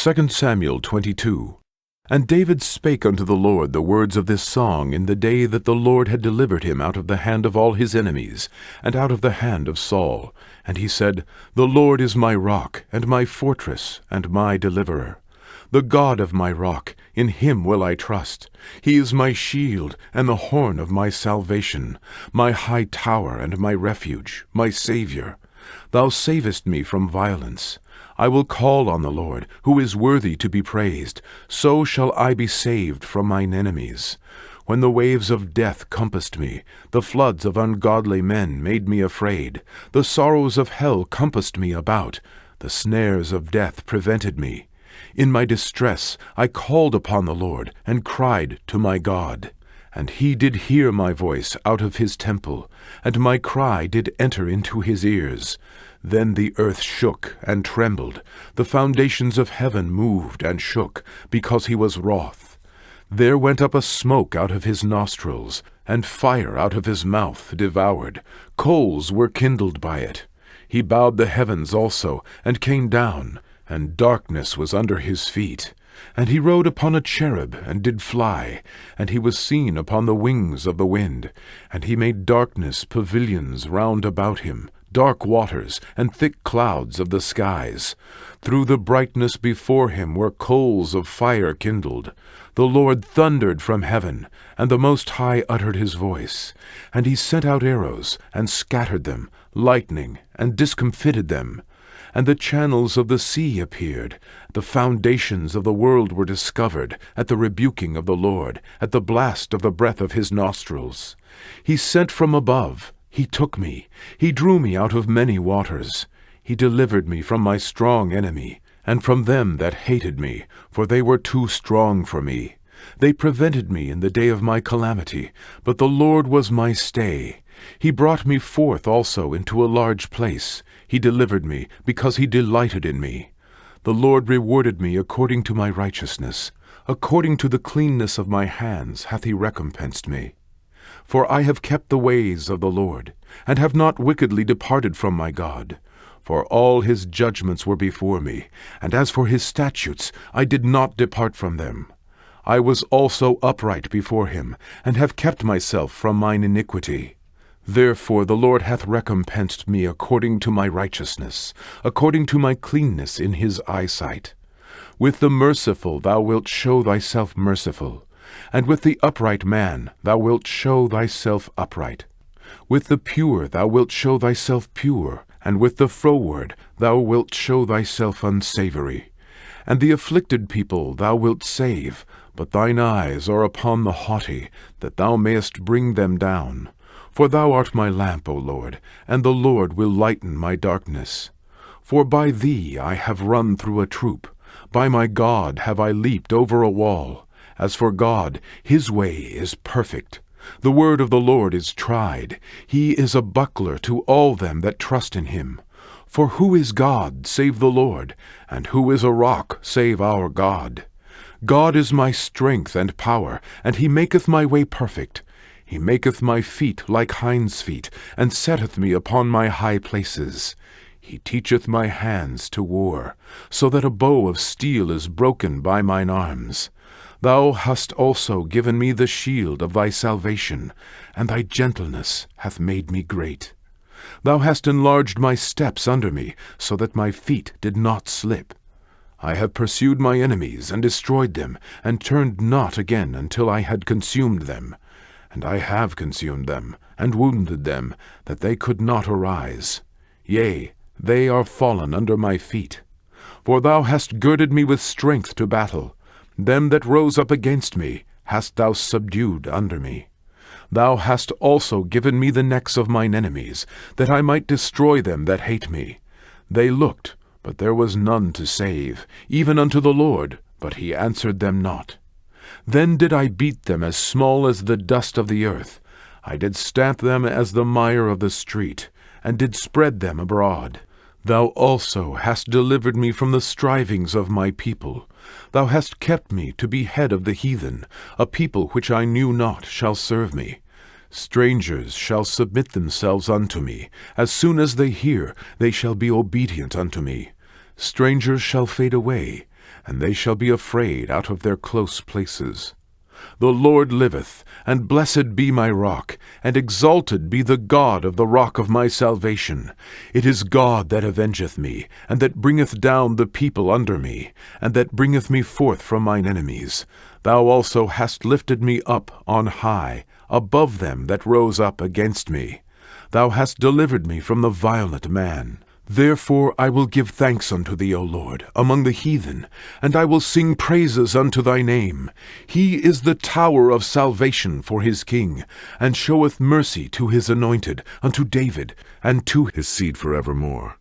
2 Samuel 22. And David spake unto the Lord the words of this song in the day that the Lord had delivered him out of the hand of all his enemies, and out of the hand of Saul. And he said, The Lord is my rock, and my fortress, and my deliverer. The God of my rock, in him will I trust. He is my shield, and the horn of my salvation, my high tower, and my refuge, my Saviour. Thou savest me from violence. I will call on the Lord, who is worthy to be praised. So shall I be saved from mine enemies. When the waves of death compassed me, the floods of ungodly men made me afraid. The sorrows of hell compassed me about. The snares of death prevented me. In my distress I called upon the Lord, and cried to my God. And he did hear my voice out of his temple, and my cry did enter into his ears. Then the earth shook and trembled, the foundations of heaven moved and shook, because he was wroth. There went up a smoke out of his nostrils, and fire out of his mouth devoured. Coals were kindled by it. He bowed the heavens also, and came down, and darkness was under his feet. And he rode upon a cherub, and did fly, and he was seen upon the wings of the wind. And he made darkness pavilions round about him, dark waters, and thick clouds of the skies. Through the brightness before him were coals of fire kindled. The Lord thundered from heaven, and the Most High uttered his voice. And he sent out arrows, and scattered them, lightning, and discomfited them. And the channels of the sea appeared. The foundations of the world were discovered, at the rebuking of the Lord, at the blast of the breath of his nostrils. He sent from above. He took me. He drew me out of many waters. He delivered me from my strong enemy, and from them that hated me, for they were too strong for me. They prevented me in the day of my calamity, but the Lord was my stay. He brought me forth also into a large place. He delivered me, because he delighted in me. The Lord rewarded me according to my righteousness. According to the cleanness of my hands hath he recompensed me. For I have kept the ways of the Lord, and have not wickedly departed from my God. For all his judgments were before me, and as for his statutes, I did not depart from them. I was also upright before him, and have kept myself from mine iniquity. Therefore the Lord hath recompensed me according to my righteousness, according to my cleanness in his eyesight. With the merciful thou wilt show thyself merciful, and with the upright man thou wilt show thyself upright. With the pure thou wilt show thyself pure, and with the froward thou wilt show thyself unsavory. And the afflicted people thou wilt save, but thine eyes are upon the haughty, that thou mayest bring them down. For thou art my lamp, O Lord, and the Lord will lighten my darkness. For by thee I have run through a troop. By my God have I leaped over a wall. As for God, his way is perfect. The word of the Lord is tried. He is a buckler to all them that trust in him. For who is God save the Lord? And who is a rock save our God? God is my strength and power, and he maketh my way perfect. He maketh my feet like hinds' feet, and setteth me upon my high places. He teacheth my hands to war, so that a bow of steel is broken by mine arms. Thou hast also given me the shield of thy salvation, and thy gentleness hath made me great. Thou hast enlarged my steps under me, so that my feet did not slip. I have pursued my enemies, and destroyed them, and turned not again until I had consumed them. And I have consumed them, and wounded them, that they could not arise. Yea, they are fallen under my feet. For thou hast girded me with strength to battle. Them that rose up against me hast thou subdued under me. Thou hast also given me the necks of mine enemies, that I might destroy them that hate me. They looked, but there was none to save, even unto the Lord, but he answered them not. Then did I beat them as small as the dust of the earth. I did stamp them as the mire of the street, and did spread them abroad. Thou also hast delivered me from the strivings of my people. Thou hast kept me to be head of the heathen. A people which I knew not shall serve me. Strangers shall submit themselves unto me. As soon as they hear, they shall be obedient unto me. Strangers shall fade away, and they shall be afraid out of their close places. The Lord liveth, and blessed be my rock, and exalted be the God of the rock of my salvation. It is God that avengeth me, and that bringeth down the people under me, and that bringeth me forth from mine enemies. Thou also hast lifted me up on high, above them that rose up against me. Thou hast delivered me from the violent man. Therefore I will give thanks unto thee, O Lord, among the heathen, and I will sing praises unto thy name. He is the tower of salvation for his king, and showeth mercy to his anointed, unto David, and to his seed forevermore.